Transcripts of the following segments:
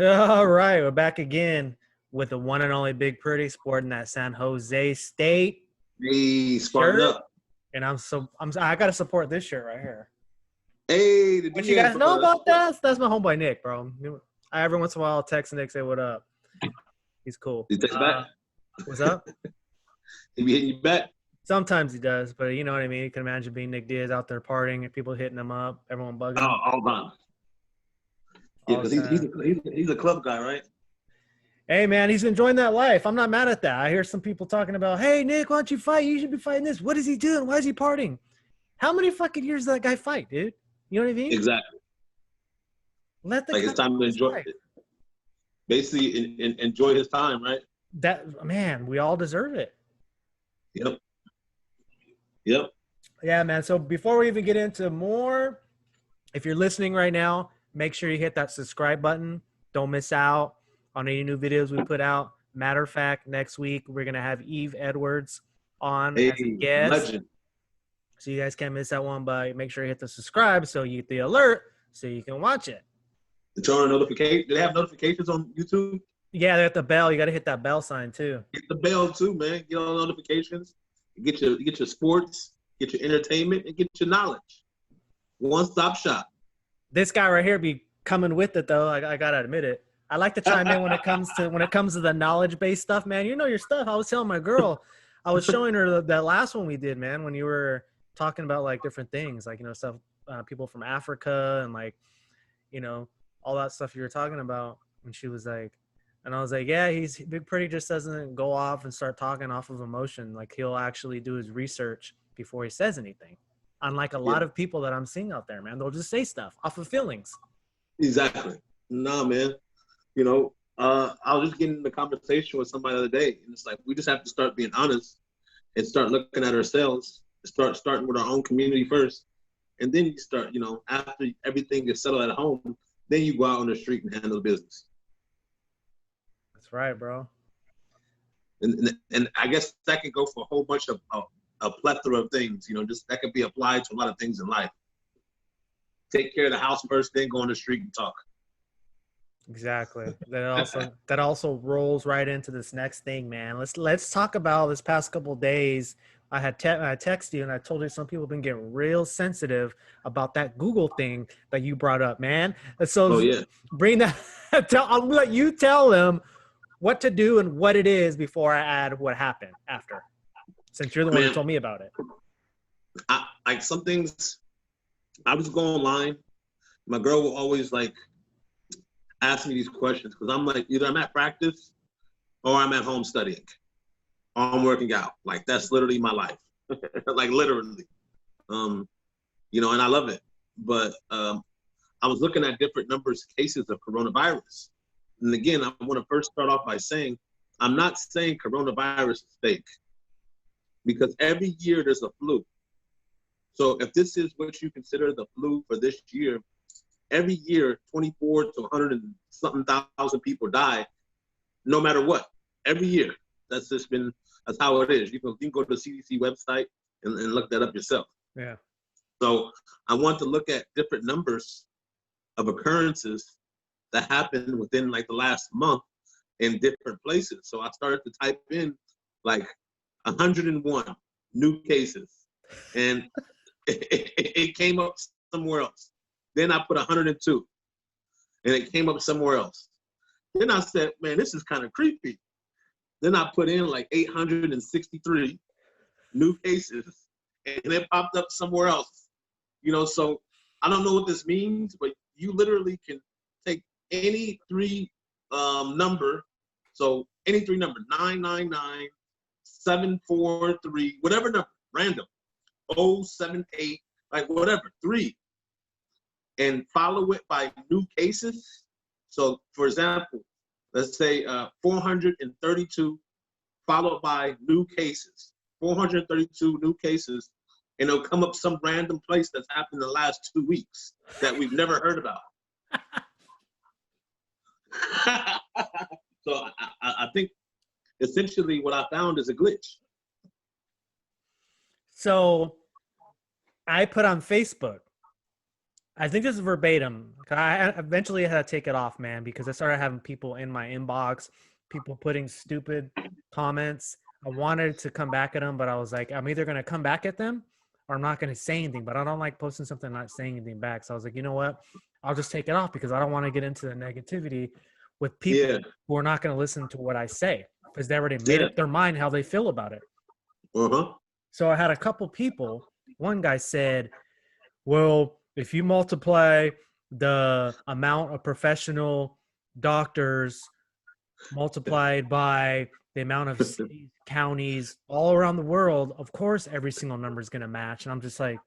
All right, we're back again with the one and only Big Pretty sporting that San Jose State Hey, Spartan shirt, up. and I gotta support this shirt right here. Hey, the What you DM, guys know bro. about that? That's my homeboy Nick, bro. Every once in a while, I'll text Nick, say what up. He's cool. He text back. What's up? He be hitting you back. Sometimes he does, but you know what I mean. You can imagine being Nick Diaz out there partying and people hitting him up, everyone bugging him. All the time. Yeah, All because the he's a club guy, right? Hey, man, he's enjoying that life. I'm not mad at that. I hear some people talking about, hey, Nick, why don't you fight? You should be fighting this. What is he doing? Why is he partying? How many fucking years does that guy fight, dude? You know what I mean? Exactly. Let the Like it's time to enjoy fight. it. Basically, enjoy his time, right? That, man, we all deserve it. Yep. Yeah, man. So before we even get into more, if you're listening right now, make sure you hit that subscribe button. Don't miss out on any new videos we put out. Matter of fact, next week we're going to have Eve Edwards on Hey, as a guest. legend. So you guys can't miss that one, but make sure you hit the subscribe so you get the alert so you can watch it. Turn on notification. Do they have notifications on YouTube? Yeah, they hit the bell. You got to hit that bell sign too. Hit the bell too, man. Get all the notifications. Get your sports, get your entertainment, and get your knowledge. One-stop shop. This guy right here be coming with it though. I gotta admit it. I like to chime in when it comes to the knowledge-based stuff, man. You know your stuff. I was telling my girl, I was showing her that last one we did, man, when you were talking about like different things, like, you know, stuff, people from Africa and like, you know, all that stuff you were talking about. And she was like, and I was like, yeah, Big Pretty just doesn't go off and start talking off of emotion. Like he'll actually do his research before he says anything. Unlike a lot of people that I'm seeing out there, man, they'll just say stuff off of feelings. Exactly. Nah, man. You know, I was just getting in a conversation with somebody the other day, and it's like we just have to start being honest and start looking at ourselves, starting with our own community first, and then you start, you know, after everything gets settled at home, then you go out on the street and handle business. That's right, bro. And I guess that can go for a whole bunch of a plethora of things, you know, just that could be applied to a lot of things in life. Take care of the house first, then go on the street and talk. Exactly. That also rolls right into this next thing, man. Let's talk about this past couple of days. I texted you and I told you some people have been getting real sensitive about that Google thing that you brought up, man. And so bring that. I'll let you tell them what to do and what it is before I add what happened after, since you're the one who told me about it. Like some things, I was going online. My girl will always like ask me these questions because I'm like, either I'm at practice or I'm at home studying or I'm working out. Like that's literally my life. Like literally. You know, and I love it. But I was looking at different numbers of cases of coronavirus. And again, I want to first start off by saying, I'm not saying coronavirus is fake because every year there's a flu. So if this is what you consider the flu for this year, every year 24 to 100 and something thousand people die, no matter what. Every year. That's how it is. You can go to the CDC website and look that up yourself. Yeah. So I want to look at different numbers of occurrences that happened within like the last month in different places. So I started to type in like 101 new cases and it came up somewhere else. Then I put 102 and it came up somewhere else. Then I said, man, this is kind of creepy. Then I put in like 863 new cases and it popped up somewhere else. You know, so I don't know what this means, but you literally can take any three number. So any three number, 999, 743, whatever number, random, 078, like whatever, 3. And follow it by new cases. So for example, let's say 432 followed by new cases, 432 new cases, and it'll come up some random place that's happened in the last 2 weeks that we've never heard about. So I think essentially what I found is a glitch. So I put on Facebook, I think this is verbatim. I eventually had to take it off, man, because I started having people in my inbox, people putting stupid comments. I wanted to come back at them, but I was like, I'm either going to come back at them or I'm not going to say anything. But I don't like posting something, not saying anything back. So I was like, you know what? I'll just take it off because I don't want to get into the negativity with people Yeah. who are not going to listen to what I say because they already made Yeah. up their mind how they feel about it. Uh-huh. So I had a couple people. One guy said, well, if you multiply the amount of professional doctors multiplied by the amount of cities, counties all around the world, of course, every single number is going to match. And I'm just like,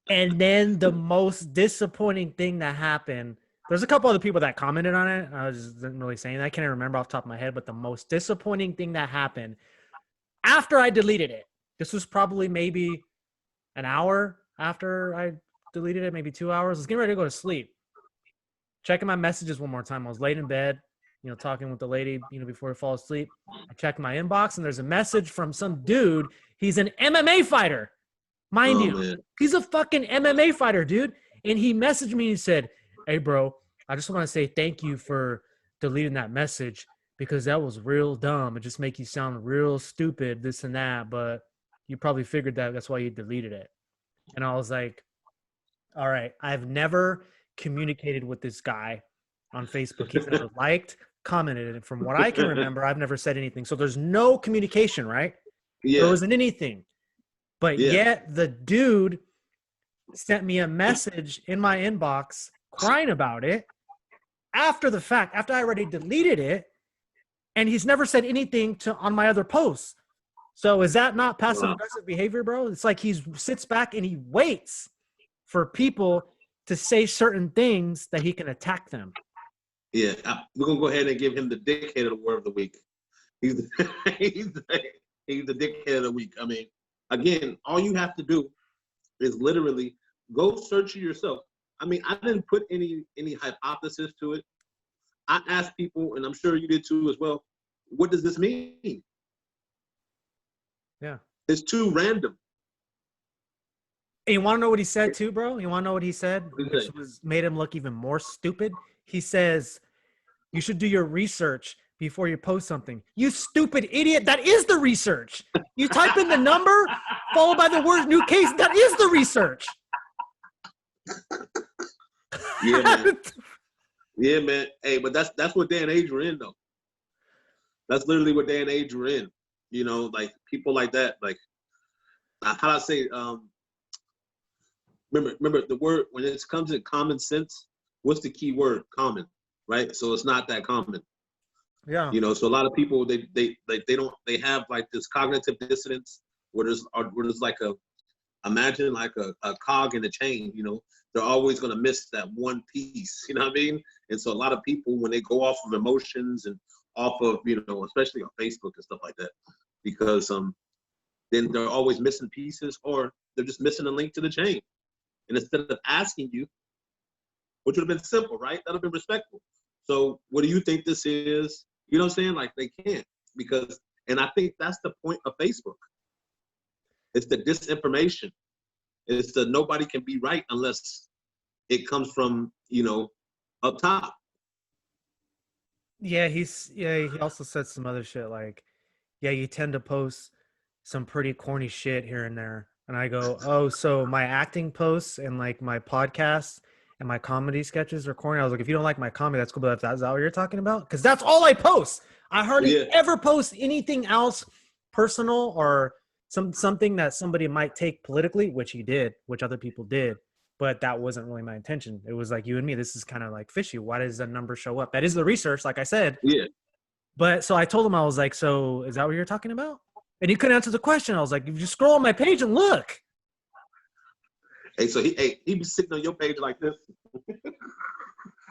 and then the most disappointing thing that happened, there's a couple other people that commented on it. I just didn't really say that. I can't remember off the top of my head, but the most disappointing thing that happened after I deleted it, this was probably maybe an hour after I deleted it, maybe 2 hours. I was getting ready to go to sleep. Checking my messages one more time. I was late in bed, talking with the lady, before I fall asleep. I checked my inbox and there's a message from some dude. He's an MMA fighter. Mind you, man. He's a fucking MMA fighter, dude. And he messaged me and he said, hey, bro, I just want to say thank you for deleting that message because that was real dumb. It just make you sound real stupid, this and that. But you probably figured that's why you deleted it. And I was like, all right, I've never communicated with this guy on Facebook. He's never liked, commented. And from what I can remember, I've never said anything. So there's no communication, right? Yeah. There wasn't anything. But yet the dude sent me a message in my inbox crying about it after the fact, after I already deleted it. And he's never said anything on my other posts. So is that not passive-aggressive behavior, bro? It's like he sits back and he waits for people to say certain things that he can attack them. Yeah, we're going to go ahead and give him the dickhead of the word of the week. He's the dickhead of the week. I mean, again, all you have to do is literally go search it yourself. I mean, I didn't put any hypothesis to it. I asked people, and I'm sure you did too as well, what does this mean? Yeah. It's too random. And you want to know what he said too, bro? You want to know what he said? Which made him look even more stupid. He says, you should do your research before you post something. You stupid idiot. That is the research. You type in the number followed by the word new case. That is the research. Yeah, man. Yeah, man. Hey, but that's what day and age we're in, though. That's literally what day and age we're in. Like people like that. Like, how do I say? Remember the word when it comes to common sense. What's the key word? Common, right? So it's not that common. Yeah. So a lot of people they have like this cognitive dissonance where there's like imagine like a cog in a chain. They're always going to miss that one piece. You know what I mean? And so a lot of people, when they go off of emotions and off of, especially on Facebook and stuff like that, because then they're always missing pieces or they're just missing a link to the chain. And instead of asking you, which would have been simple, right? That would have been respectful. So what do you think this is? You know what I'm saying? Like they can't and I think that's the point of Facebook. It's the disinformation. It's the nobody can be right unless it comes from, up top. Yeah, he also said some other shit like, yeah, you tend to post some pretty corny shit here and there. And I go, oh, so my acting posts and like my podcasts and my comedy sketches are corny. I was like, if you don't like my comedy, that's cool. But is that what you're talking about? Because that's all I post. I hardly ever post anything else personal or something that somebody might take politically, which he did, which other people did. But that wasn't really my intention. It was like you and me. This is kind of like fishy. Why does that number show up? That is the research, like I said. Yeah. But so I told him, I was like, so is that what you're talking about? And he couldn't answer the question. I was like, if you scroll on my page and look. Hey, so he was sitting on your page like this.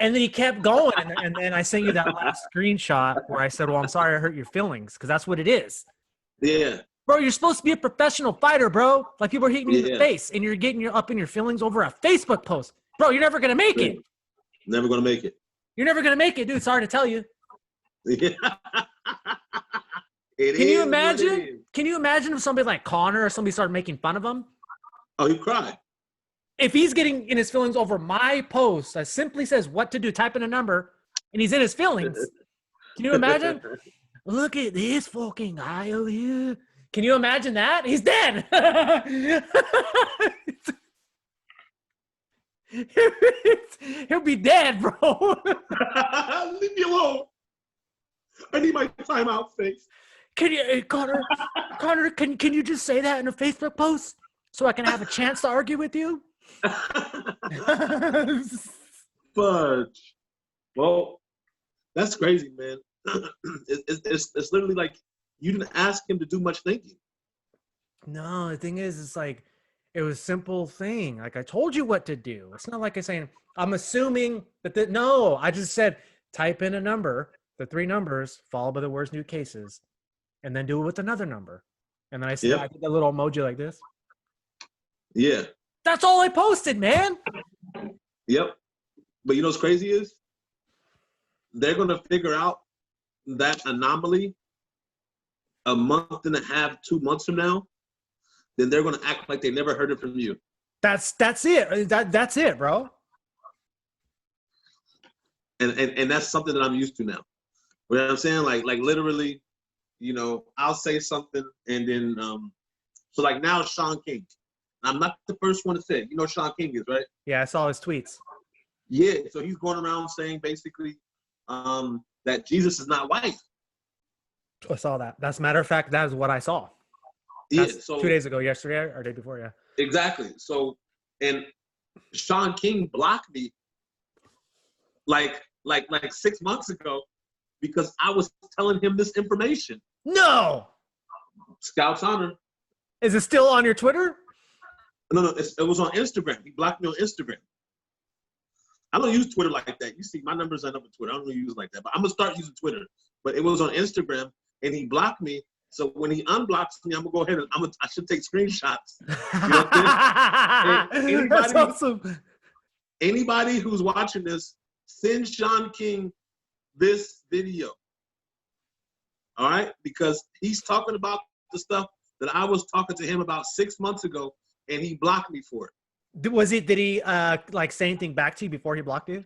And then he kept going. And then I sent you that last screenshot where I said, well, I'm sorry I hurt your feelings. Because that's what it is. Yeah. Bro, you're supposed to be a professional fighter, bro. Like people are hitting you in the face. And you're getting up in your feelings over a Facebook post. Bro, you're never going to make it. Never going to make it. You're never going to make it, dude. Sorry to tell you. Yeah. Can you imagine if somebody like Connor or somebody started making fun of him? Oh, he cried. If he's getting in his feelings over my post that simply says what to do, type in a number, and he's in his feelings, can you imagine? Look at this fucking guy over here. Can you imagine that? He's dead. He'll be dead, bro. Leave me alone. I need my timeout face. Can you, Connor? Connor, can you just say that in a Facebook post so I can have a chance to argue with you? Fudge. Well, that's crazy, man. It's literally like you didn't ask him to do much thinking. No, the thing is, it's like it was a simple thing. Like I told you what to do. It's not like I'm saying I'm assuming that. No, I just said type in a number, the 3 numbers, followed by the words new cases, and then do it with another number. And then I said I did that little emoji like this. Yeah. That's all I posted, man. Yep. But you know what's crazy is they're gonna figure out that anomaly a month and a half, 2 months from now. Then they're gonna act like they never heard it from you. That's it. That's it, bro. And that's something that I'm used to now. You know what I'm saying? Like literally, you know, I'll say something and then so like now Sean King. I'm not the first one to say it. You know who Sean King is, right? Yeah, I saw his tweets. Yeah, so he's going around saying basically that Jesus is not white. I saw that. That's a matter of fact, that is what I saw. That's so 2 days ago, yesterday or day before, yeah. Exactly. So, and Sean King blocked me like 6 months ago because I was telling him this information. No. Scout's honor. Is it still on your Twitter? No, it was on Instagram. He blocked me on Instagram. I don't use Twitter like that. You see, my numbers end up on Twitter. I don't really use it like that. But I'm going to start using Twitter. But it was on Instagram, and he blocked me. So when he unblocks me, I'm going to go ahead and I should take screenshots. You know what I'm saying? That's awesome. Anybody who's watching this, send Sean King this video. All right? Because he's talking about the stuff that I was talking to him about 6 months ago, and he blocked me for it. Did he like say anything back to you before he blocked you?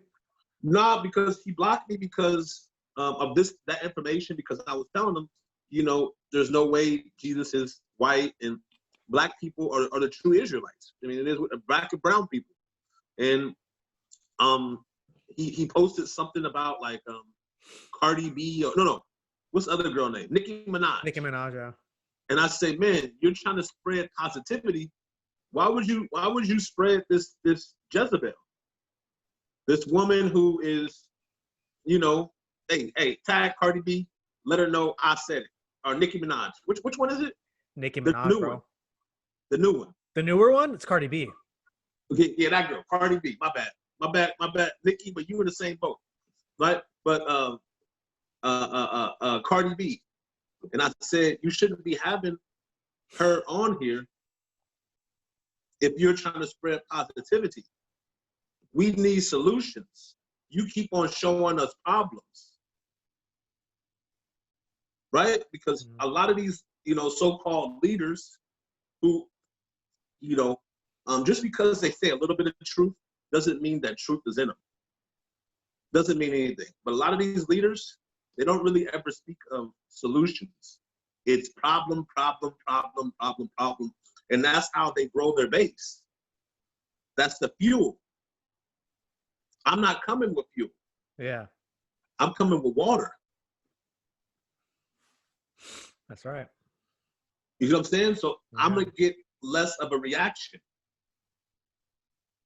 No, because he blocked me because of that information, because I was telling him, you know, there's no way Jesus is white and black people are the true Israelites. I mean, it is with black and brown people. And he posted something about like Cardi B or no, what's the other girl name? Nicki Minaj. Nicki Minaj, yeah. And I say, man, you're trying to spread positivity. Why would you spread this Jezebel? This woman who is, you know, hey, tag Cardi B, let her know I said it. Or Nicki Minaj. Which one is it? Nicki Minaj, the new bro. One. The new one. The newer one? It's Cardi B. Okay, yeah, that girl, Cardi B. My bad, Nicki. But you were in the same boat, right? But Cardi B. And I said you shouldn't be having her on here if you're trying to spread positivity. We need solutions. You keep on showing us problems. Right? Because a lot of these, you know, so-called leaders who, you know, just because they say a little bit of the truth doesn't mean that truth is in them. Doesn't mean anything. But a lot of these leaders, they don't really ever speak of solutions. It's problem. And that's how they grow their base. That's the fuel. I'm not coming with fuel. Yeah. I'm coming with water. That's right. You know what I'm saying? So yeah. I'm going to get less of a reaction.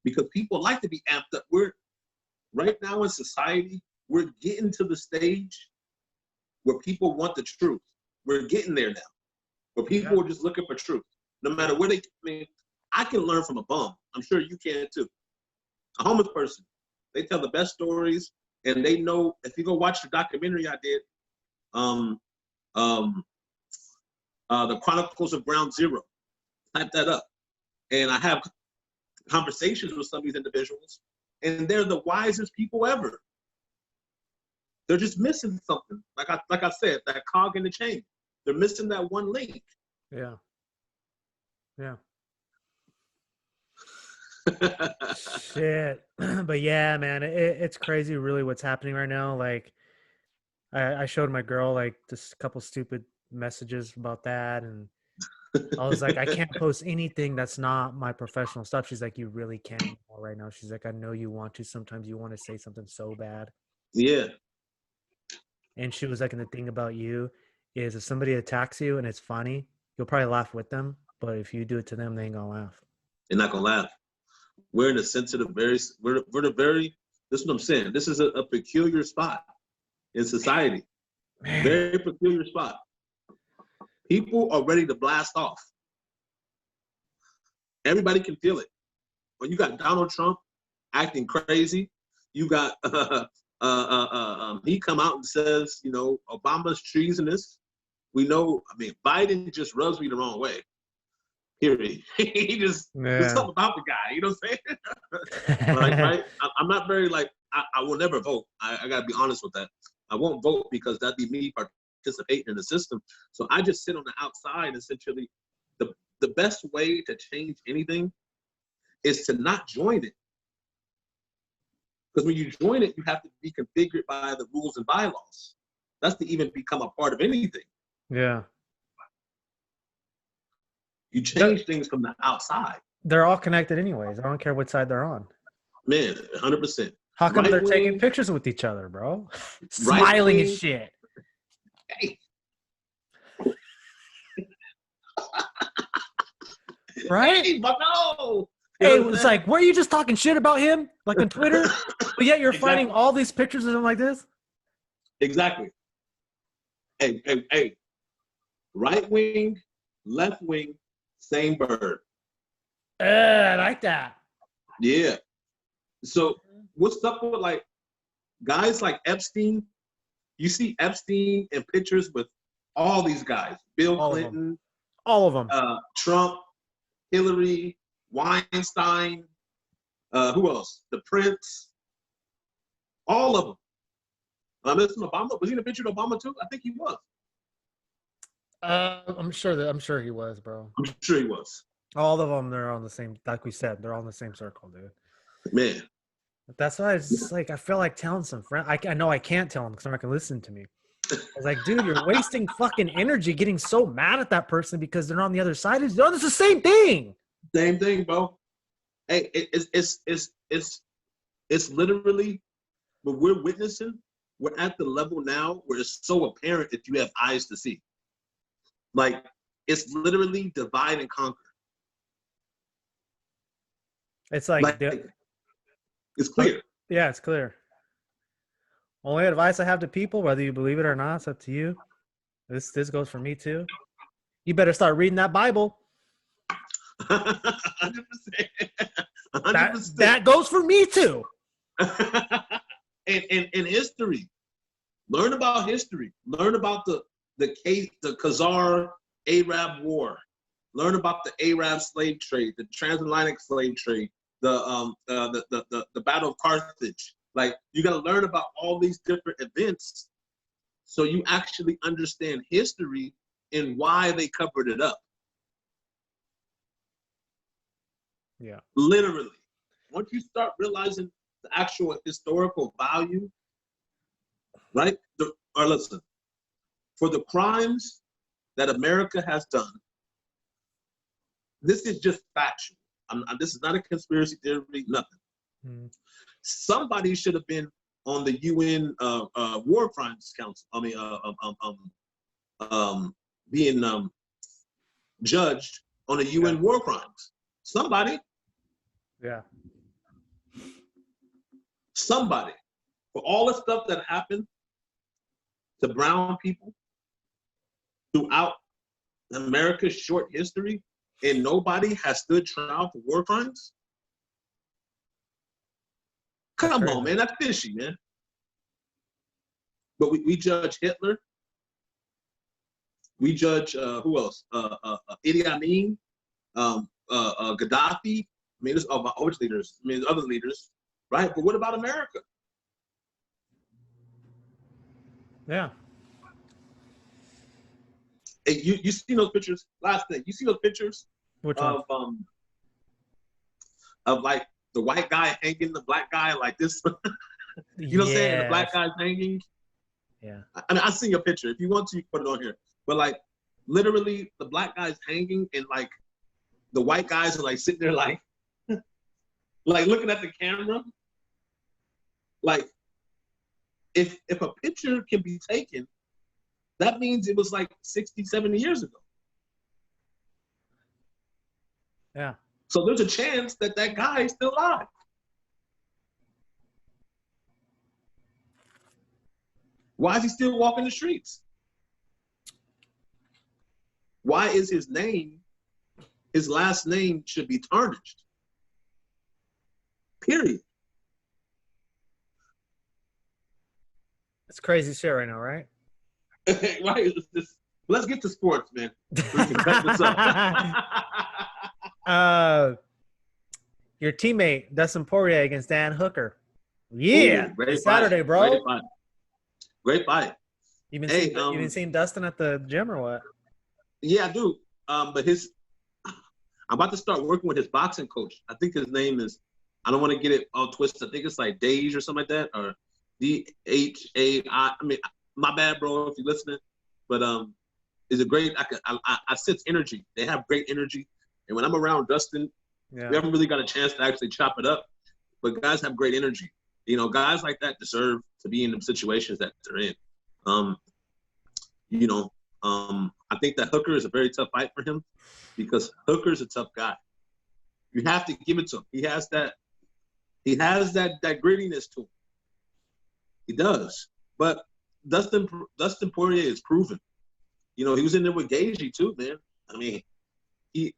Because people like to be amped up. We're right now in society, we're getting to the stage where people want the truth. We're getting there now. Where people are just looking for truth. No matter where I mean, I can learn from a bum. I'm sure you can too. A homeless person, they tell the best stories, and they know. If you go watch the documentary I did, the Chronicles of Ground Zero, type that up, and I have conversations with some of these individuals, and they're the wisest people ever. They're just missing something. Like I said, that cog in the chain. They're missing that one link. Yeah. Yeah. Shit. But yeah, man, it's crazy really what's happening right now. Like I showed my girl like just a couple stupid messages about that, and I was like, I can't post anything that's not my professional stuff. She's like, you really can't right now. She's like, I know you want to. Sometimes you want to say something so bad. Yeah. And she was like, and the thing about you is if somebody attacks you and it's funny, you'll probably laugh with them. But if you do it to them, they ain't gonna laugh. They're not gonna laugh. We're in a sensitive, we're the very, this is what I'm saying. This is a peculiar spot in society. Man. Very peculiar spot. People are ready to blast off. Everybody can feel it. When you got Donald Trump acting crazy, you got he come out and says, you know, Obama's treasonous. We know. I mean, Biden just rubs me the wrong way. Period. There's something about the guy. You know what I'm saying? Like, right? I'm not very like. I will never vote. I gotta be honest with that. I won't vote because that'd be me participating in the system. So I just sit on the outside. Essentially, the best way to change anything is to not join it. Because when you join it, you have to be configured by the rules and bylaws. That's to even become a part of anything. Yeah. You change things from the outside. They're all connected anyways. I don't care what side they're on. Man, 100%. How come they're taking pictures with each other, bro? Smiling and shit. Hey. Right? Hey, bucko! Hey, it's like, were you just talking shit about him? Like on Twitter? But yet you're finding all these pictures of him like this? Exactly. Hey. Right wing, left wing, same bird. I like that. Yeah. So what's up with like guys like Epstein? You see Epstein in pictures with all these guys. Bill Clinton. All of them. Trump, Hillary, Weinstein, who else? The Prince. All of them. Mr. Obama, was he in a picture of Obama too? I think he was. I'm sure he was, bro. I'm sure he was. All of them, they're on the same, like we said, they're all in the same circle, dude. Man. That's why it's just like, I feel like telling some friend. I know I can't tell them because they're not gonna listen to me. I was like, dude, you're wasting fucking energy getting so mad at that person because they're on the other side. It's the same thing. Same thing, bro. Hey, it's literally what we're witnessing. We're at the level now where it's so apparent if you have eyes to see. Like, it's literally divide and conquer. It's like it's clear. Yeah, it's clear. Only advice I have to people, whether you believe it or not, it's up to you. This goes for me too. You better start reading that Bible. 100%. 100%. That goes for me too. and history. Learn about history. Learn about the Khazar Arab War. Learn about the Arab slave trade, the transatlantic slave trade, the Battle of Carthage. Like, you got to learn about all these different events so you actually understand history and why they covered it up. Yeah. Literally. Once you start realizing the actual historical value, right? Or listen, for the crimes that America has done, this is just factual. This is not a conspiracy theory, nothing. Somebody should have been on the UN War Crimes Council. I mean, being judged on the UN war crimes. Somebody. Yeah. Somebody. For all the stuff that happened to brown people throughout America's short history, and nobody has stood trial for war crimes? Come on, man. That's fishy, man. But we judge Hitler. We judge, who else? Idi Amin, Gaddafi. I mean, there's which leaders? I mean, other leaders, right? But what about America? Yeah. Hey, you see those pictures? Last thing, you see those pictures Which of one? of like the white guy hanging the black guy like this. You know what I'm saying? The black guy's hanging. Yeah. I mean, I've seen your picture. If you want to, you can put it on here. But like, literally, the black guy's hanging, and like, the white guys are like sitting there, like, like looking at the camera. Like, if a picture can be taken, that means it was like 60, 70 years ago. Yeah. So there's a chance that that guy is still alive. Why is he still walking the streets? Why is his name, his last name should be tarnished? Period. It's crazy shit right now, right? Right. Let's get to sports, man. We can cut this up. Your teammate Dustin Poirier against Dan Hooker. Yeah, Ooh, it's Saturday, bro. Great fight. Great fight. You been seeing Dustin at the gym or what? Yeah, I do. But I'm about to start working with his boxing coach. I think his name is, I don't want to get it all twisted. I think it's like Dage or something like that, or Dhay. I mean, my bad, bro, if you're listening. But it's a great. I sense energy. They have great energy, and when I'm around Dustin, we haven't really got a chance to actually chop it up. But guys have great energy. You know, guys like that deserve to be in the situations that they're in. I think that Hooker is a very tough fight for him because Hooker's a tough guy. You have to give it to him. He has that grittiness to him. He does. But Dustin Poirier is proven. You know, he was in there with Gaethje too, man. I mean, he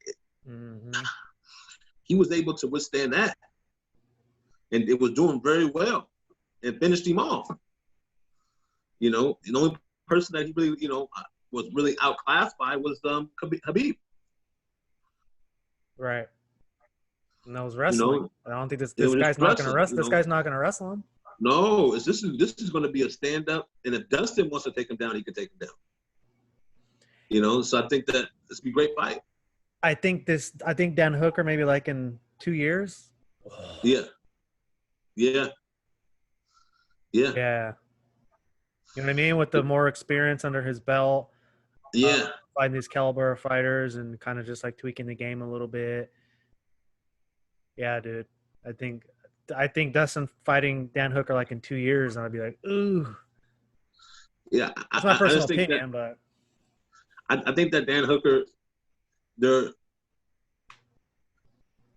was able to withstand that. And it was doing very well and finished him off. You know, the only person that he really, was really outclassed by was Khabib. Right. And that was wrestling. I don't think this guy's not going to wrestle. This guy's not going to wrestle him. No, this is going to be a stand up, and if Dustin wants to take him down, he can take him down. You know, so I think that this will be a great fight. I think Dan Hooker maybe like in 2 years. Yeah. Yeah. Yeah. Yeah. You know what I mean? With the more experience under his belt. Yeah. Fighting these caliber of fighters and kind of just like tweaking the game a little bit. Yeah, dude. I think Dustin fighting Dan Hooker like in 2 years, and I'd be like, ooh. Yeah. That's my personal opinion, but I think that Dan Hooker,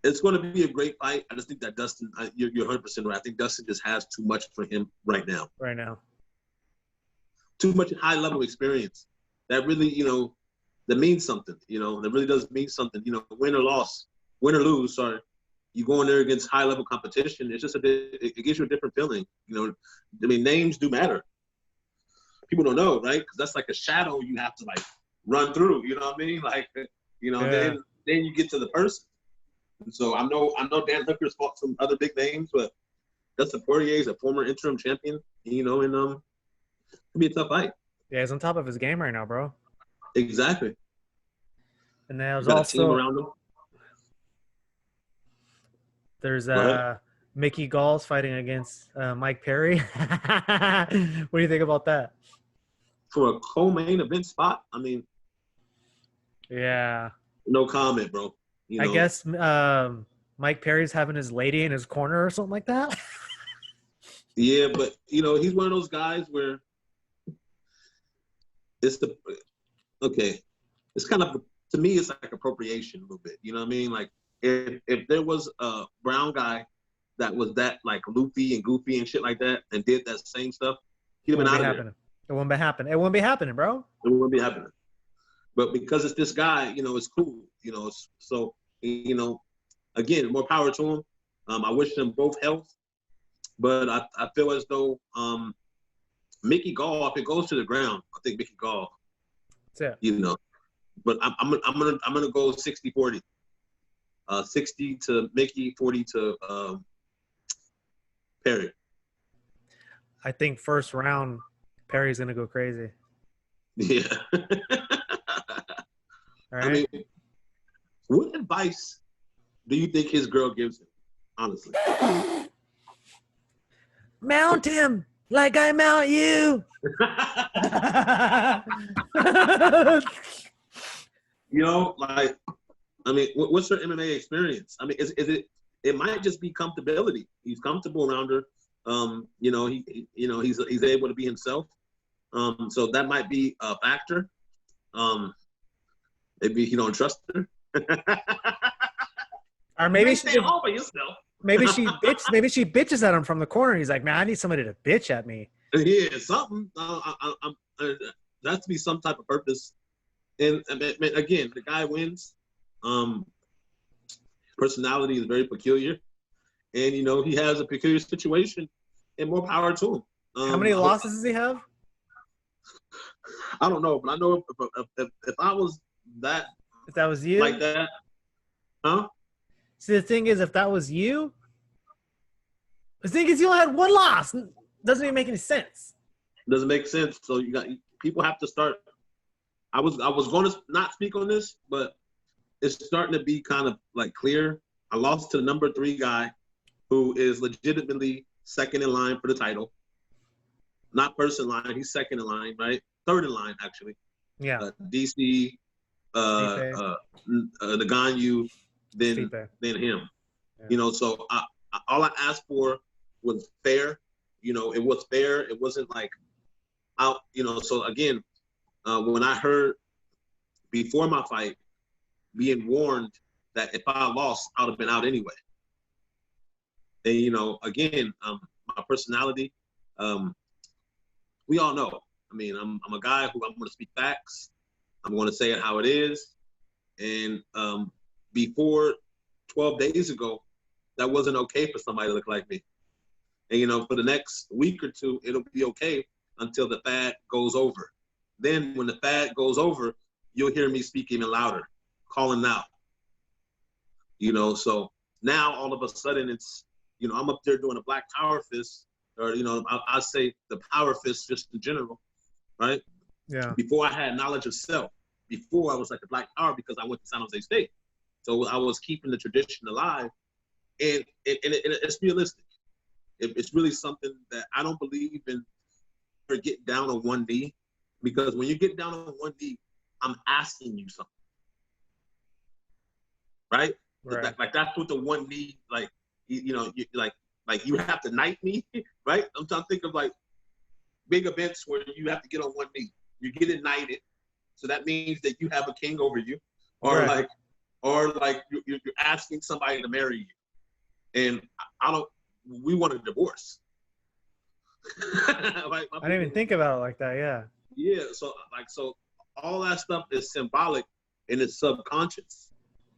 it's going to be a great fight. I just think that Dustin, you're 100% right. I think Dustin just has too much for him right now. Right now. Too much high-level experience. That really, that means something. That really does mean something. Win or lose, sorry. You go in there against high-level competition, it's just it gives you a different feeling. I mean, names do matter. People don't know, right? Because that's like a shadow you have to, like, run through. You know what I mean? Like, then you get to the person. And so I know Dan Hooker's fought some other big names, but Dustin Poirier is a former interim champion, and it'll be a tough fight. Yeah, he's on top of his game right now, bro. Exactly. And there's also there's Mickey Gall's fighting against Mike Perry. What do you think about that? For a co-main event spot, I mean, yeah, no comment, bro. I guess Mike Perry's having his lady in his corner or something like that. Yeah, but he's one of those guys where it's kind of, to me, it's like appropriation a little bit. You know what I mean? Like if there was a brown guy that was that like loopy and goofy and shit like that and did that same stuff, he'd have been out of there. It wouldn't be happening. It wouldn't be happening, bro. It wouldn't be happening. But because it's this guy, it's cool. So again, more power to him. I wish them both health, but I feel as though Mickey Gall, if it goes to the ground, I think Mickey Gall. That's it. But I'm gonna go 60-40. 60 to Mickey, 40 to Perry. I think first round, Perry's gonna go crazy. Yeah. All right. I mean, what advice do you think his girl gives him? honestly. Mount him like I mount you. You know, like, I mean, what's her MMA experience? I mean, is it? It might just be comfortability. He's comfortable around her. You know, he's able to be himself. So that might be a factor. Maybe he don't trust her. Or maybe she stay home by yourself. maybe she bitches at him from the corner. He's like, man, I need somebody to bitch at me. Yeah, something. There has to be some type of purpose. And again, the guy wins. Personality is very peculiar, and you know he has a peculiar situation, and more power to him. How many losses does he have? I don't know, but I know if I was that, If that was you, like that, huh? See, the thing is, if that was you, the thing is, you only had one loss. Doesn't even make any sense. Doesn't make sense. So people have to start. I was going to not speak on this, but it's starting to be kind of like clear. I lost to the number 3 guy who is legitimately second in line for the title. Not first in line, he's second in line, right? Third in line, actually. Yeah. DC, the Ganyu, then him. Yeah. You know, so all I asked for was fair. You know, it was fair. It wasn't like out, you know, so again, when I heard before my fight, being warned that if I lost, I would have been out anyway. And, you know, again, my personality, we all know. I mean, I'm a guy who I'm going to speak facts. I'm going to say it how it is. And before 12 days ago, that wasn't okay for somebody to look like me. And, you know, for the next week or two, it'll be okay until the fad goes over. Then when the fad goes over, you'll hear me speak even louder, calling out. You know, so now all of a sudden it's, you know, I'm up there doing a black power fist, or, you know, I say the power fist just in general, right? Yeah. Before I had knowledge of self, before I was like the black power because I went to San Jose State. So I was keeping the tradition alive, and it's realistic. It's really something that I don't believe in or get down on one knee, because when you get down on one knee, I'm asking you something, right? Right. Like that's what the one knee, like, you know, like you have to knight me, right? I'm trying to think of like big events where you have to get on one knee. You get it knighted, so that means that you have a king over you, or right. like you're asking somebody to marry you, and we want a divorce. Like, I didn't even think about it like that. Yeah. Yeah. So all that stuff is symbolic and it's subconscious.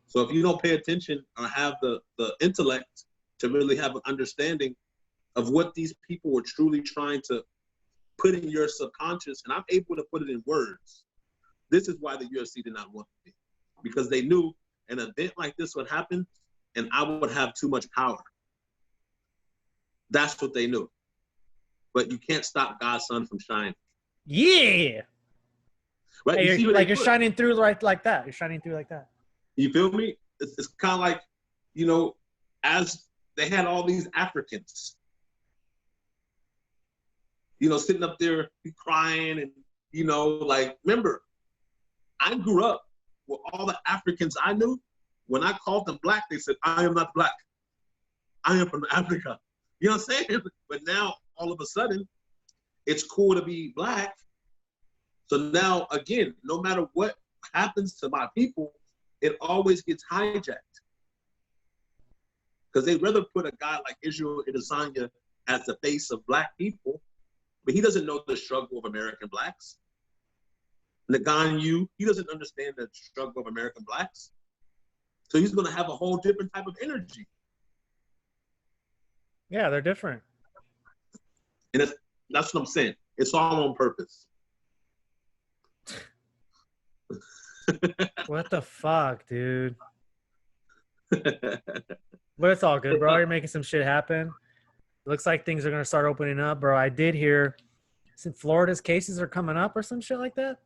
So if you don't pay attention or have the intellect to really have an understanding of what these people were truly trying to put in your subconscious, and I'm able to put it in words. This is why the UFC did not want me, because they knew an event like this would happen and I would have too much power. That's what they knew. But you can't stop God's sun from shining. Yeah. Right? Hey, you're shining through like that. You're shining through like that. You feel me? It's kind of like, you know, as they had all these Africans, you know, sitting up there crying and, you know, like, remember, I grew up with all the Africans I knew. When I called them black, they said, I am not black. I am from Africa. You know what I'm saying? But now, all of a sudden, it's cool to be black. So now, again, no matter what happens to my people, it always gets hijacked. Because they'd rather put a guy like Israel Adesanya as the face of black people, but he doesn't know the struggle of American blacks. Ngannou, he doesn't understand the struggle of American blacks. So he's going to have a whole different type of energy. Yeah, they're different. And that's what I'm saying. It's all on purpose. What the fuck, dude? But it's all good, bro. You're making some shit happen. Looks like things are going to start opening up, bro. I did hear Florida's cases are coming up or some shit like that.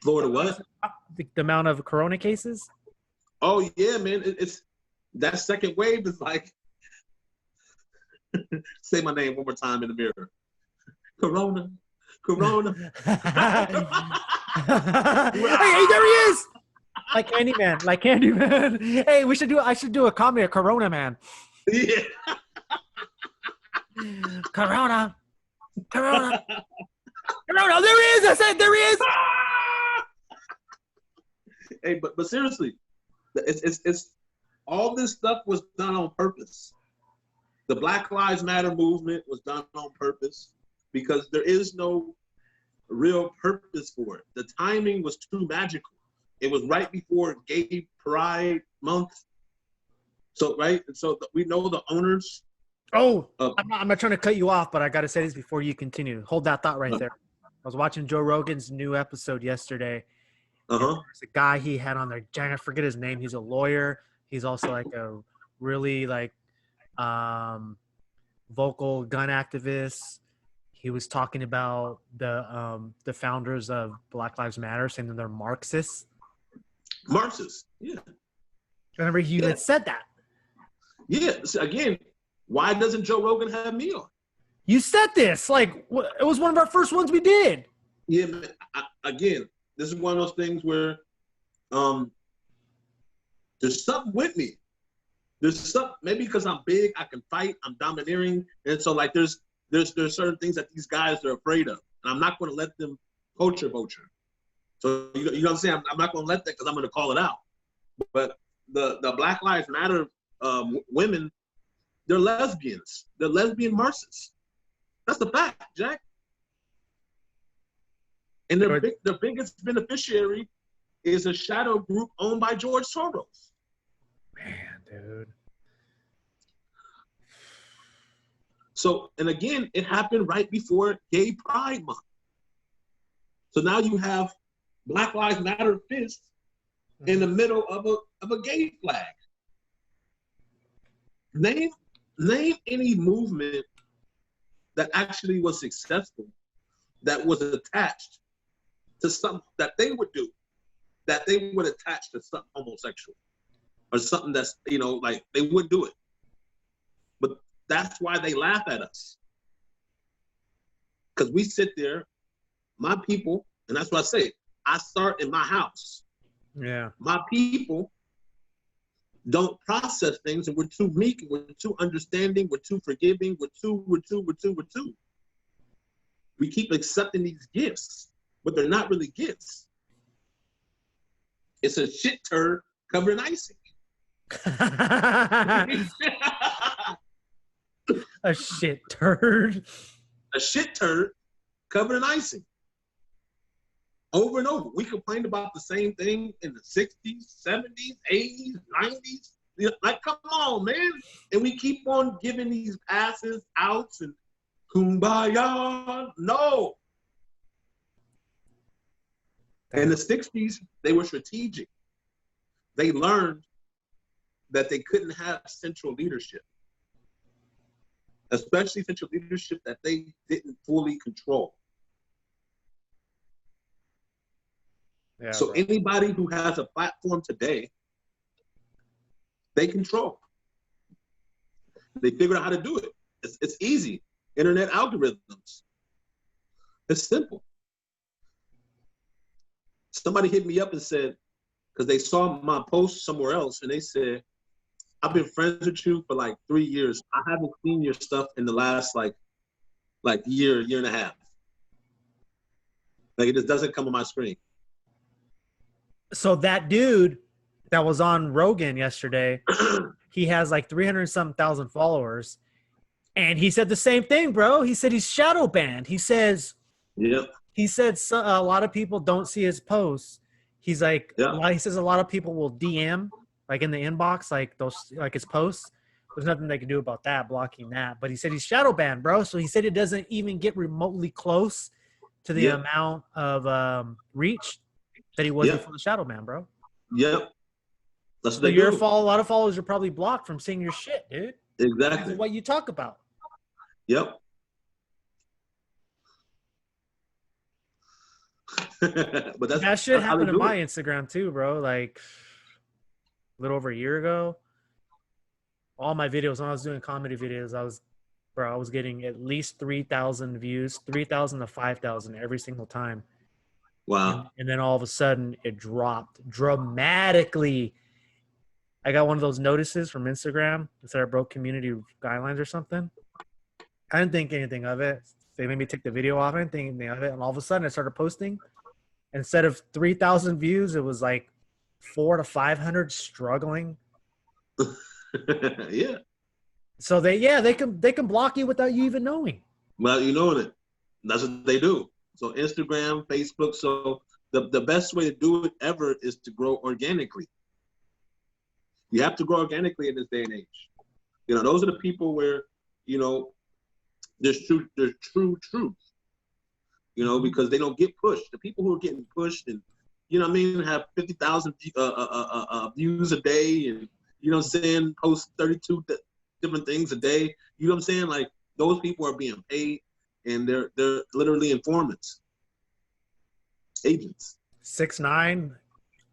Florida what? The amount of corona cases. Oh, yeah, man. It's that second wave is like, Say my name one more time in the mirror. Corona. Corona. Hey, there he is. Like Candyman. Hey, I should do a comedy of Corona Man. Yeah. Corona. Corona. Corona. There he is. I said there he is. Hey, but seriously, it's all this stuff was done on purpose. The Black Lives Matter movement was done on purpose because there is no real purpose for it. The timing was too magical. It was right before Gay Pride Month. So, right? And so we know the owners. Oh, I'm not trying to cut you off, but I got to say this before you continue. Hold that thought right there. I was watching Joe Rogan's new episode yesterday. There's a guy he had on there. I forget his name. He's a lawyer. He's also like a really like vocal gun activist. He was talking about the founders of Black Lives Matter, saying that they're Marxists. Marxists, yeah. I remember you had said that. Yeah. So again, why doesn't Joe Rogan have me on? You said this. Like, it was one of our first ones we did. Yeah, man, again, this is one of those things where there's something with me. There's something, maybe because I'm big, I can fight, I'm domineering. And so like there's certain things that these guys are afraid of. And I'm not going to let them vulture. So you know what I'm saying? I'm not going to let that because I'm going to call it out. But the Black Lives Matter women, they're lesbians. They're lesbian Marxists. That's the fact, Jack. And their biggest beneficiary is a shadow group owned by George Soros. Man, dude. So, and again, it happened right before Gay Pride Month. So now you have Black Lives Matter fists in the middle of a gay flag. Name any movement that actually was successful that was attached to something that they would do, that they would attach to something homosexual or something that's, you know, like they would do it. But that's why they laugh at us. Because we sit there, my people, and that's what I say, I start in my house. Yeah. My people don't process things, and we're too meek, we're too understanding, we're too forgiving, we're too. We keep accepting these gifts, but they're not really gifts. It's a shit turd covered in icing. A shit turd. A shit turd covered in icing. Over and over. We complained about the same thing in the 60s, 70s, 80s, 90s. Like, come on, man. And we keep on giving these passes, outs, and kumbaya. No. In the 60s, they were strategic. They learned that they couldn't have central leadership, especially central leadership that they didn't fully control. Yeah, so anybody who has a platform today, they control. They figure out how to do it. It's easy. Internet algorithms. It's simple. Somebody hit me up and said, because they saw my post somewhere else, and they said, I've been friends with you for like 3 years. I haven't seen your stuff in the last like year and a half. Like it just doesn't come on my screen. So that dude that was on Rogan yesterday, he has like 300-something thousand followers. And he said the same thing, bro. He said he's shadow banned. He says, yep. He said a lot of people don't see his posts. He's like, yep. He says a lot of people will DM, like in the inbox, like those, like his posts. There's nothing they can do about that, blocking that. But he said he's shadow banned, bro. So he said it doesn't even get remotely close to the amount of reach that he was before the shadow ban, bro. Yep. That's what so a lot of followers are probably blocked from seeing your shit, dude. Exactly. What you talk about. Yep. But that shit happened to my Instagram too, bro. Like a little over a year ago. All my videos, when I was doing comedy videos, I was bro, I was getting at least 3,000 views, 3,000 to 5,000 every single time. Wow. And then all of a sudden it dropped dramatically. I got one of those notices from Instagram that said I broke community guidelines or something. I didn't think anything of it. They made me take the video off. I didn't think anything of it. And all of a sudden I started posting. Instead of 3,000 views, it was like 400 to 500 struggling. Yeah. So they can block you without you even knowing. Well, you know it. That's what they do. So Instagram, Facebook. So the best way to do it ever is to grow organically. You have to grow organically in this day and age. You know, those are the people where, you know, there's true truth. You know, because they don't get pushed. The people who are getting pushed and, you know what I mean, have 50,000 views a day and, you know what I'm saying, post 32 different things a day. You know what I'm saying? Like, those people are being paid and they're literally informants. Agents. 6ix9ine.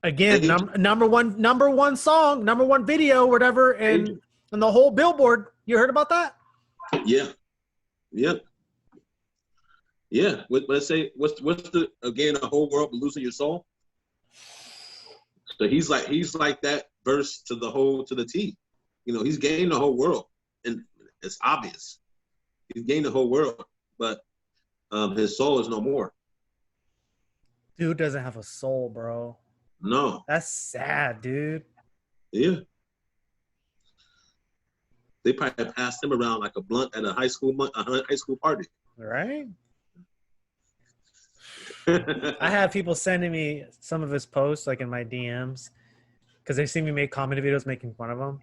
Again, number one song, number one video, whatever, and the whole Billboard. You heard about that? Yeah. Yep. Yeah. Let's say what's the whole world but losing your soul? So he's like that verse to the T. You know, he's gained the whole world, and it's obvious. He's gained the whole world, but his soul is no more. Dude doesn't have a soul, bro. No. That's sad, dude. Yeah. They probably passed him around like a blunt at a high school party. Right? I have people sending me some of his posts, like in my DMs, because they see me make comedy videos making fun of him.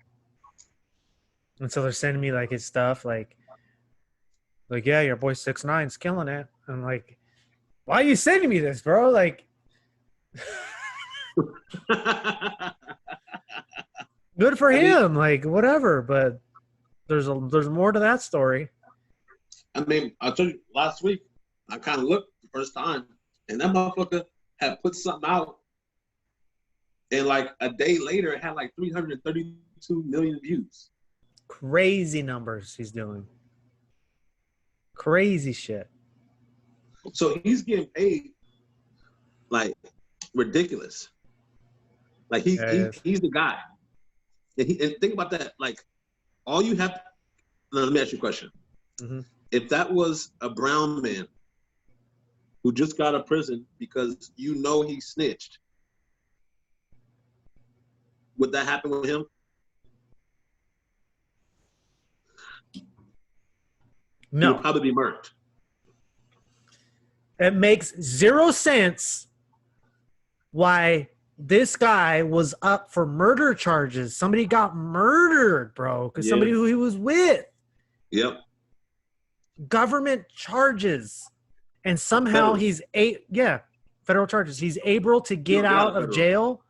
And so they're sending me like his stuff, like yeah, your boy 6ix9ine's killing it. I'm like, why are you sending me this, bro? Like, good for him, like whatever. But there's more to that story. I mean, I told you last week, I kind of looked the first time, and that motherfucker had put something out, and like a day later, it had like 332 million views. Crazy numbers he's doing. Crazy shit. So he's getting paid like ridiculous. Like he's the guy. And think about that. Like, all you have. Now, let me ask you a question. Mm-hmm. If that was a brown man who just got out of prison because you know he snitched, would that happen with him? No. He would probably be murked. It makes zero sense why this guy was up for murder charges. Somebody got murdered, bro, because somebody who he was with. Yep. Government charges. And somehow federal charges. He's able to get out of jail.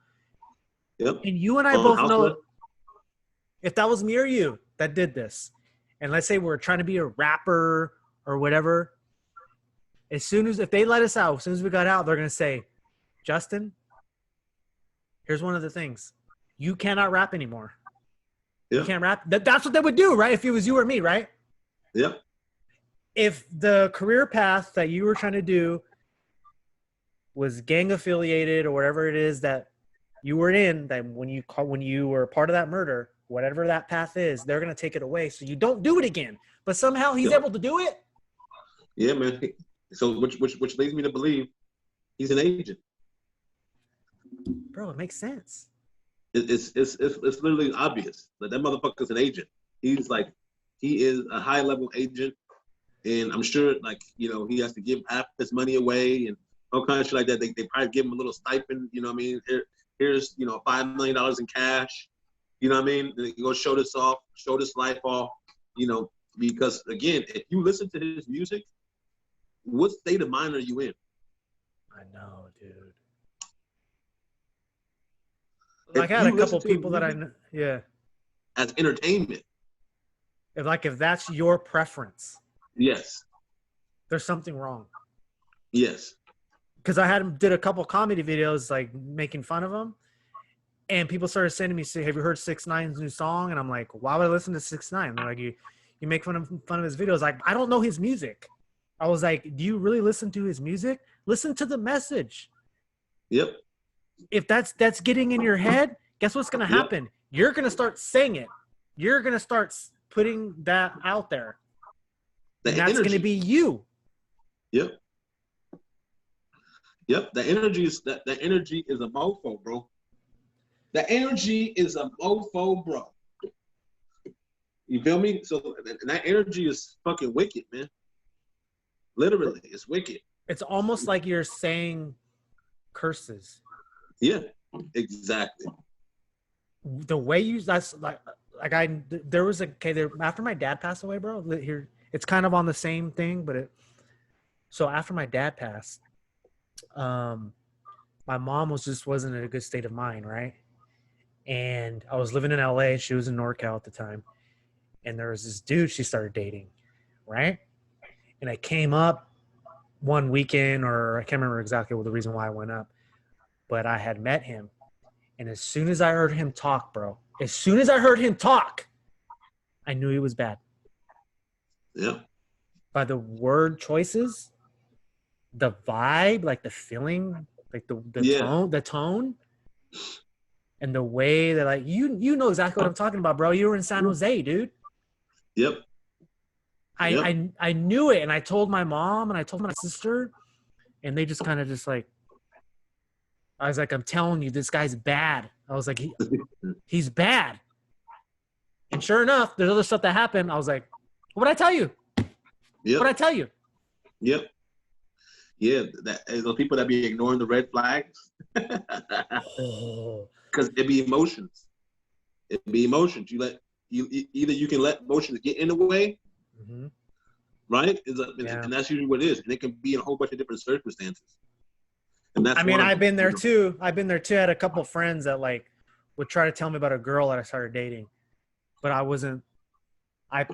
Yep. And you and I both know, if that was me or you that did this, and let's say we're trying to be a rapper or whatever, if they let us out, as soon as we got out, they're going to say, Justin, here's one of the things. You cannot rap anymore. Yeah. You can't rap. That's what they would do, right? If it was you or me, right? Yeah. If the career path that you were trying to do was gang affiliated or whatever it is that you were in, that when you were part of that murder, whatever that path is, they're going to take it away so you don't do it again. But somehow he's able to do it. Yeah, man. So which leads me to believe he's an agent. Bro, it makes sense. It's literally obvious that motherfucker's an agent. He is a high level agent, and I'm sure, like, you know, he has to give half his money away and all kinds of shit like that. They probably give him a little stipend. You know what I mean? Here's $5 million in cash. You know what I mean? And you go show this life off. You know, because again, if you listen to his music, what state of mind are you in? I know, dude. Like, I had a couple people that I know. Yeah. As entertainment. If that's your preference. Yes. There's something wrong. Yes. Because I did a couple comedy videos, like, making fun of him. And people started sending me, say, have you heard 6ix9ine's new song? And I'm like, why would I listen to 6ix9ine? They're like, You make fun of his videos. Like, I don't know his music. I was like, do you really listen to his music? Listen to the message. Yep. If that's getting in your head, guess what's going to happen? You're going to start saying it. You're going to start putting that out there. And that's going to be you. Yep. Yep. The energy is a mofo, bro. The energy is a mofo, bro. You feel me? So and that energy is fucking wicked, man. Literally, it's wicked. It's almost like you're saying curses. Yeah, exactly. The way you that's like there was after my dad passed away, bro. Here, it's kind of on the same thing, but so after my dad passed, my mom wasn't in a good state of mind, right? And I was living in LA, she was in NorCal at the time, and there was this dude she started dating, right? And I came up one weekend, or I can't remember exactly what the reason why I went up, but I had met him. And as soon as I heard him talk, bro, I knew he was bad. Yeah. By the word choices, the vibe, like the feeling, like the tone, and the way that, like, you know exactly what I'm talking about, bro. You were in San Jose, dude. Yep. I knew it, and I told my mom and I told my sister, and they just kind of I was like, I'm telling you, this guy's bad. I was like, he's bad. And sure enough, there's other stuff that happened. I was like, what'd I tell you? Yep. What'd I tell you? Yep. Yeah, those people that be ignoring the red flags. Because it be emotions. It be emotions. Either you can let emotions get in the way, right? And that's usually what it is. And it can be in a whole bunch of different circumstances. And that's I've been there too. I had a couple friends that like would try to tell me about a girl that I started dating, but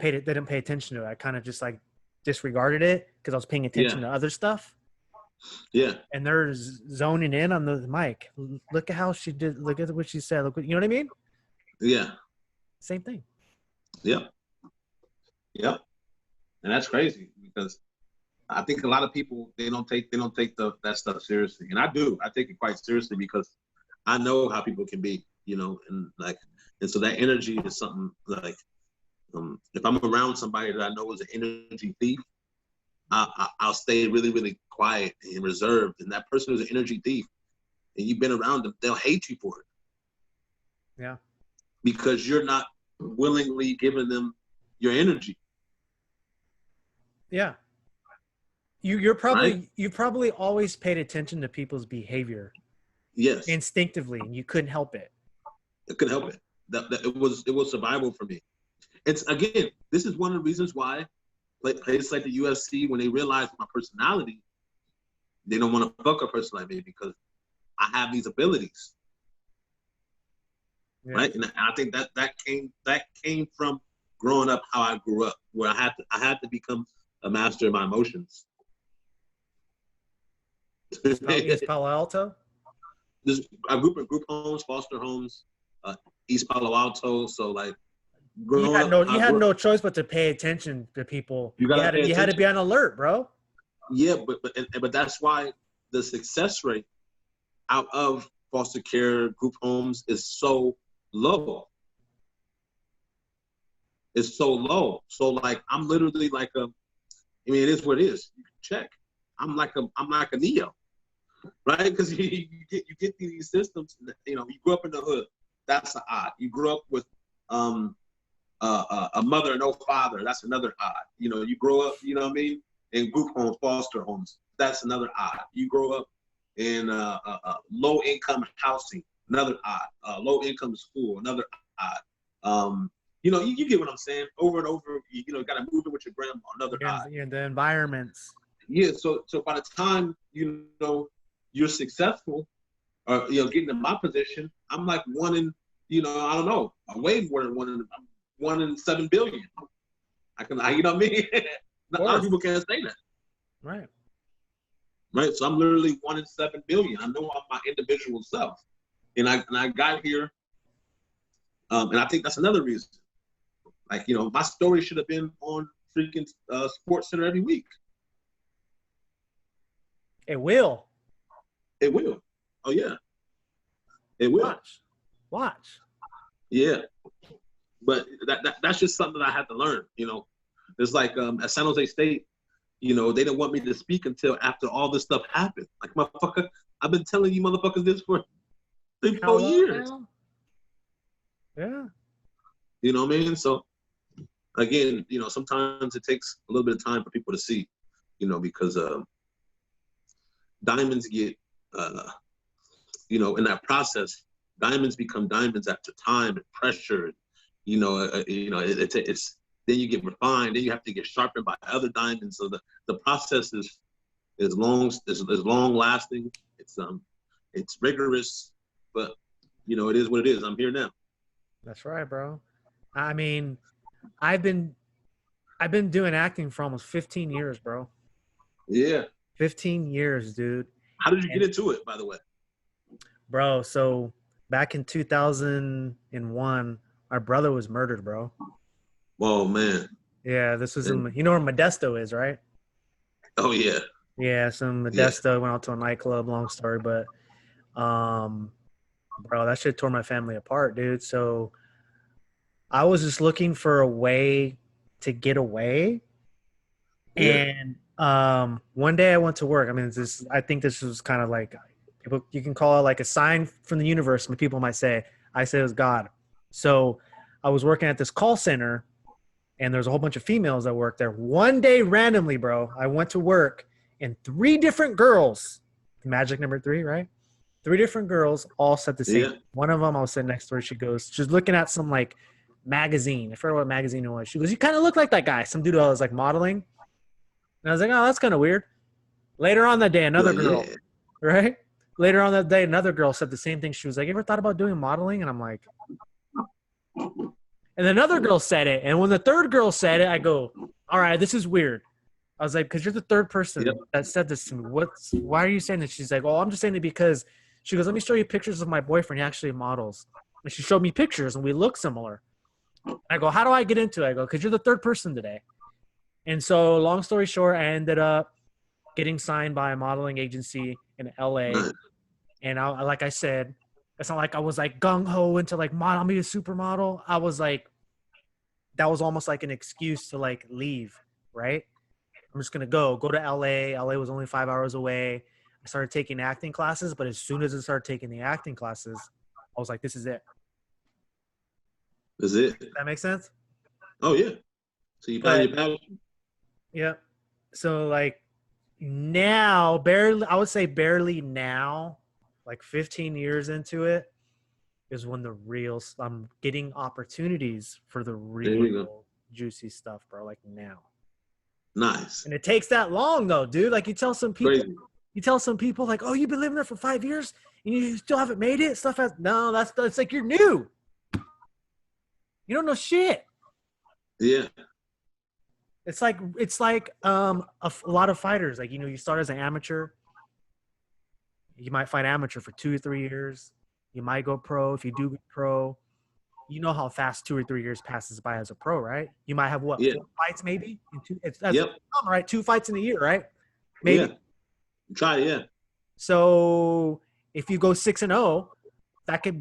they didn't pay attention to it. I kind of just like disregarded it because I was paying attention to other stuff. Yeah. And they're zoning in on the mic. Look at how she did. Look at what she said. Look, you know what I mean? Yeah. Same thing. Yep. Yep. And that's crazy because I think a lot of people they don't take that stuff seriously, and I do. I take it quite seriously because I know how people can be, and so that energy is something like if I'm around somebody that I know is an energy thief, I'll stay really, really quiet and reserved. And that person is an energy thief, and you've been around them, they'll hate you for it. Yeah. Because you're not willingly giving them your energy. Yeah. You've probably always paid attention to people's behavior. Yes. Instinctively, and you couldn't help it. I couldn't help it. It was survival for me. This is one of the reasons why places like the UFC, when they realize my personality, they don't want to fuck a person like me because I have these abilities. Yeah. Right? And I think that came from growing up how I grew up, where I had to become a master of my emotions. Is Palo Alto? There's a group homes, foster homes, East Palo Alto. So like, you had no choice but to pay attention to people. You had to be on alert, bro. Yeah, but that's why the success rate out of foster care group homes is so low. It's so low. So like, I'm literally like it is what it is. You can check. I'm like a Neo, right? Because you get these systems. You grew up in the hood. That's an odd. You grew up with a mother and no father. That's another odd. You grow up. You know what I mean? In group homes, foster homes. That's another odd. You grow up in low income housing. Another odd. Low income school. Another odd. You get what I'm saying. Over and over. You got to move in with your grandma. Another odd. Yeah, the environments. Yeah, so by the time you're successful, or getting in my position, I'm like one in I don't know, way more than one in 7 billion. You know what I mean? A lot of people can't say that. Right. Right. So I'm literally 1 in 7 billion. I know I'm my individual self, and I got here, and I think that's another reason. Like, my story should have been on freaking Sports Center every week. It will. It will. Oh yeah, it will. Watch. Yeah, but that's just something that I had to learn. It's like at San Jose State, they didn't want me to speak until after all this stuff happened. Like, motherfucker, I've been telling you motherfuckers this for 3-4 years. Now? Yeah. You know what I mean? So again, sometimes it takes a little bit of time for people to see, because diamonds get, in that process, diamonds become diamonds after time and pressure. It's then you get refined, then you have to get sharpened by other diamonds. So the process is long lasting. It's rigorous, but it is what it is. I'm here now. That's right, bro. I mean, I've been doing acting for almost 15 years, bro. Yeah. 15 years, dude. How did you get into it, by the way? Bro, so back in 2001, my brother was murdered, bro. Oh, man. Yeah, this was in, you know where Modesto is, right? Oh, yeah. Yeah, so Modesto, went out to a nightclub, long story, but bro, that shit tore my family apart, dude. So I was just looking for a way to get away. Yeah. And one day I went to work. I mean, I think this was kind of like, people, you can call it like a sign from the universe. But people might say, I said it was God. So I was working at this call center, and there's a whole bunch of females that work there. One day, randomly, bro, I went to work, and 3 different girls, magic number 3, right? 3 different girls all said the same. Yeah. One of them, I was sitting next to her. She's looking at some like magazine. I forgot what magazine it was. She goes, "You kind of look like that guy." Some dude I was like modeling. And I was like, "Oh, that's kind of weird." Later on that day, another girl, right? Later on that day, another girl said the same thing. She was like, "You ever thought about doing modeling?" And I'm like, and another girl said it. And when the third girl said it, I go, "All right, this is weird." I was like, "Because you're the third person that said this to me. Why are you saying this?" She's like, "Oh, I'm just saying it because," she goes, "Let me show you pictures of my boyfriend. He actually models." And she showed me pictures, and we look similar. I go, "How do I get into it?" I go, "Because you're the third person today." And so, long story short, I ended up getting signed by a modeling agency in LA. And like I said, it's not like I was like gung-ho into like model, be a supermodel. I was like, that was almost like an excuse to like leave, right? I'm just going to go to LA. LA was only 5 hours away. I started taking acting classes, but as soon as I started taking the acting classes, I was like, this is it. This is it. Does that make sense? Oh, yeah. So you found your passion? Yeah. So like now, I would say barely now, like 15 years into it, is when I'm getting opportunities for the real juicy stuff, bro. Like now. Nice. And it takes that long though, dude. Like you tell some people like, "Oh, you've been living there for 5 years and you still haven't made it." That's like you're new. You don't know shit. Yeah. It's like a lot of fighters. Like, you start as an amateur. You might fight amateur for 2 or 3 years. You might go pro. If you do go pro, you know how fast 2 or 3 years passes by as a pro, right? You might have 4 fights maybe? Right? 2 fights in a year, right? Maybe. Yeah. Try it, yeah. So if you go 6-0, that could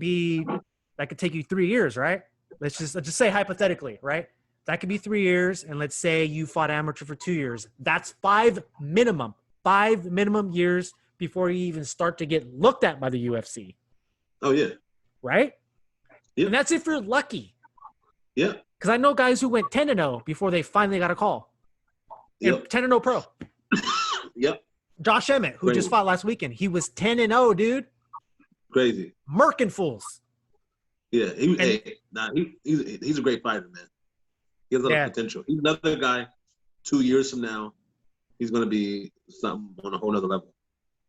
take you 3 years, right? Let's just say hypothetically, right? That could be 3 years, and let's say you fought amateur for 2 years. That's 5 minimum years before you even start to get looked at by the UFC. Oh, yeah. Right? Yeah. And that's if you're lucky. Yeah. Because I know guys who went 10-0 before they finally got a call. Yep. 10-0 pro. Yep. Josh Emmett, who just fought last weekend, he was 10-0, dude. Crazy. Murking fools. Yeah. He's a great fighter, man. He has a lot of potential. He's another guy, 2 years from now, he's going to be something on a whole nother level.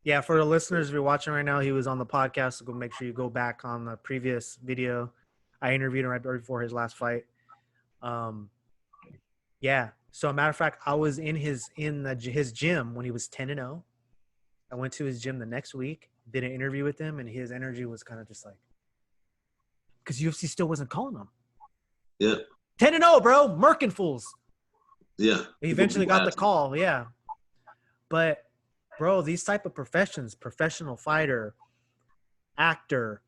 Yeah, for the listeners, if you're watching right now, he was on the podcast. So make sure you go back on the previous video. I interviewed him right before his last fight. Yeah. So, a matter of fact, I was in his gym when he was 10-0. I went to his gym the next week, did an interview with him, and his energy was kind of just like, because UFC still wasn't calling him. Yeah. 10-0, bro. Merkin fools. Yeah. He eventually got the call, yeah. But, bro, these type of professions, professional fighter, actor,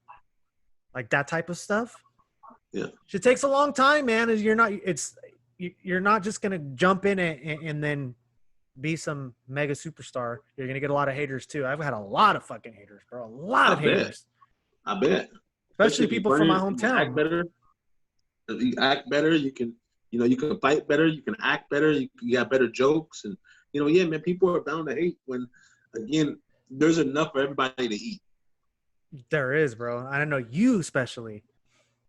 like that type of stuff, Yeah. it takes a long time, man. You're not just gonna jump in and then be some mega superstar. You're gonna get a lot of haters too. I've had a lot of fucking haters, bro. A lot of haters. I bet. Especially people from my hometown. You act better. You act better. You can fight better. You can act better. You got better jokes, and yeah, man. People are bound to hate when, again, there's enough for everybody to eat. There is, bro. I know you especially.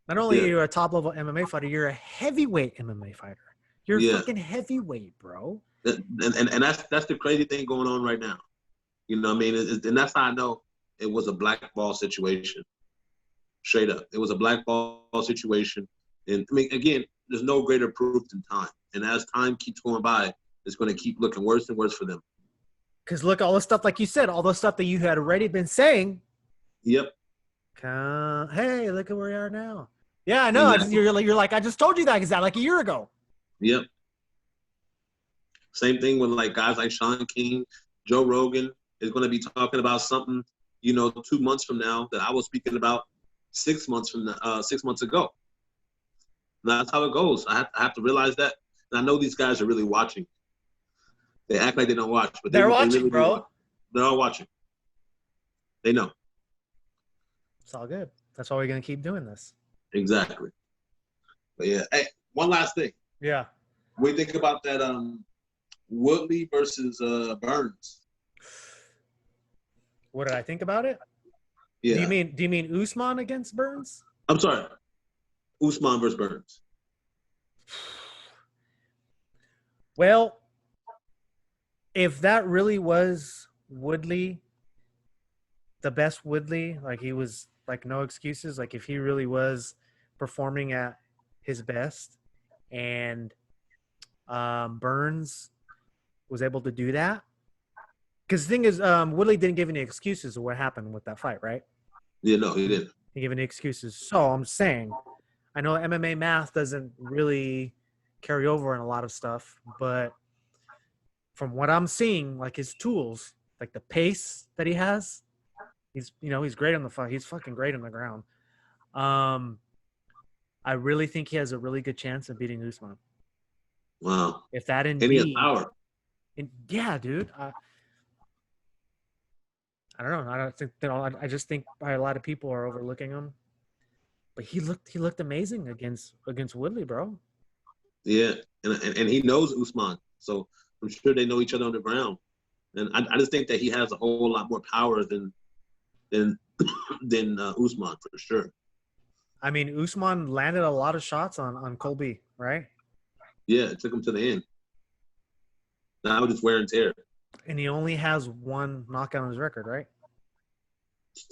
Not only are you a top level MMA fighter, you're a heavyweight MMA fighter. You're a fucking heavyweight, bro. And that's the crazy thing going on right now. You know what I mean? And that's how I know it was a blackball situation. Straight up. It was a blackball situation. And I mean, again, there's no greater proof than time. And as time keeps going by, it's going to keep looking worse and worse for them. Because look, all the stuff, like you said, all the stuff that you had already been saying. Yep. Hey, look at where we are now. Yeah, I know. Exactly. You're like, I just told you that like a year ago. Yep. Same thing with like guys like Sean King, Joe Rogan is going to be talking about something, 2 months from now that I was speaking about 6 months ago. And that's how it goes. I have to realize that. And I know these guys are really watching. They act like they don't watch, but they're watching, really bro. Watch. They're all watching. They know. It's all good. That's why we're gonna keep doing this. Exactly. But yeah, hey, one last thing. Yeah. What do you think about that Woodley versus Burns? What did I think about it? Yeah. Do you mean Usman against Burns? I'm sorry. Usman versus Burns. Well, if that really was Woodley, the best Woodley, like he was like no excuses, like if he really was performing at his best and Burns was able to do that. Because the thing is, Woodley didn't give any excuses of what happened with that fight, right? Yeah, no, he didn't. He didn't give any excuses. So I'm saying, I know MMA math doesn't really carry over in a lot of stuff, but from what I'm seeing, like his tools, like the pace that he has, he's great on the fight. He's fucking great on the ground. I really think he has a really good chance of beating Usman. Wow. If that indeed, and he has power. Yeah, dude. I don't know. I just think a lot of people are overlooking him. But he looked amazing against Woodley, bro. Yeah, and he knows Usman, so I'm sure they know each other on the ground. And I just think that he has a whole lot more power than Usman for sure. I mean, Usman landed a lot of shots on Colby, right? Yeah, it took him to the end. Now it's wear and tear. And he only has one knockout on his record, right?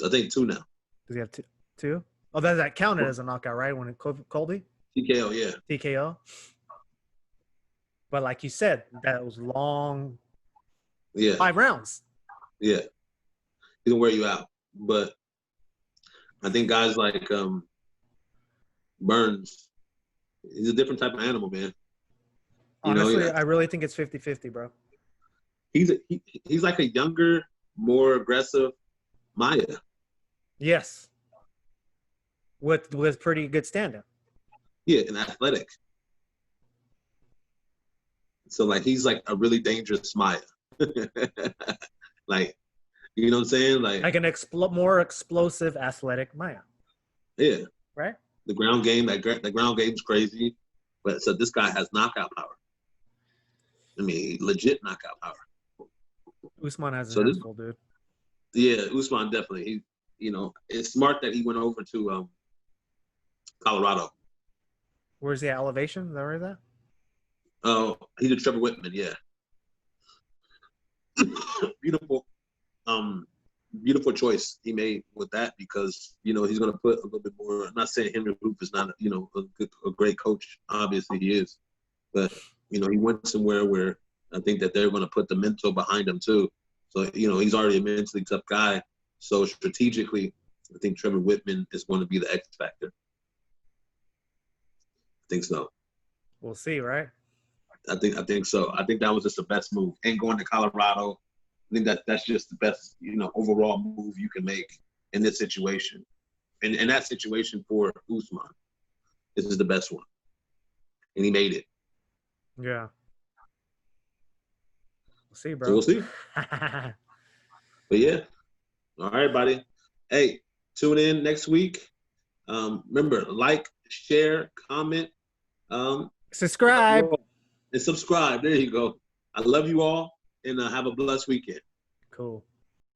I think 2 now. Does he have two? Oh, that counted as a knockout, right? When it Colby? TKO, yeah. TKO. But like you said, that was long. Yeah. 5 rounds. Yeah. He can wear you out. But I think guys like Burns, he's a different type of animal, man. Honestly, I really think it's 50-50, bro. He's like a younger, more aggressive Maia. Yes. With pretty good stand-up. Yeah, and athletic. So, like, he's like a really dangerous Maia. Like, you know what I'm saying? Like an more explosive, athletic Maia. Yeah. Right? The ground game, the ground game's crazy. But so this guy has knockout power. I mean, legit knockout power. Usman has a handful, dude. Yeah, Usman definitely. It's smart that he went over to Colorado. Where's the elevation? Is that where that? Oh, he's a Trevor Whitman, yeah. Beautiful choice he made with that because he's going to put a little bit more. I'm not saying Henry Hoop is not a great coach. Obviously he is, but he went somewhere where I think that they're going to put the mental behind him too. So he's already a mentally tough guy. So strategically, I think Trevor Whitman is going to be the X factor. I think so. We'll see, right? I think so. I think that was just the best move. And going to Colorado, I think that's just the best, overall move you can make in this situation. And in that situation for Usman, this is the best one. And he made it. Yeah. We'll see, bro. So we'll see. But yeah. All right, buddy. Hey, tune in next week. Remember, like, share, comment. Subscribe. And subscribe. There you go. I love you all, and have a blessed weekend. Cool.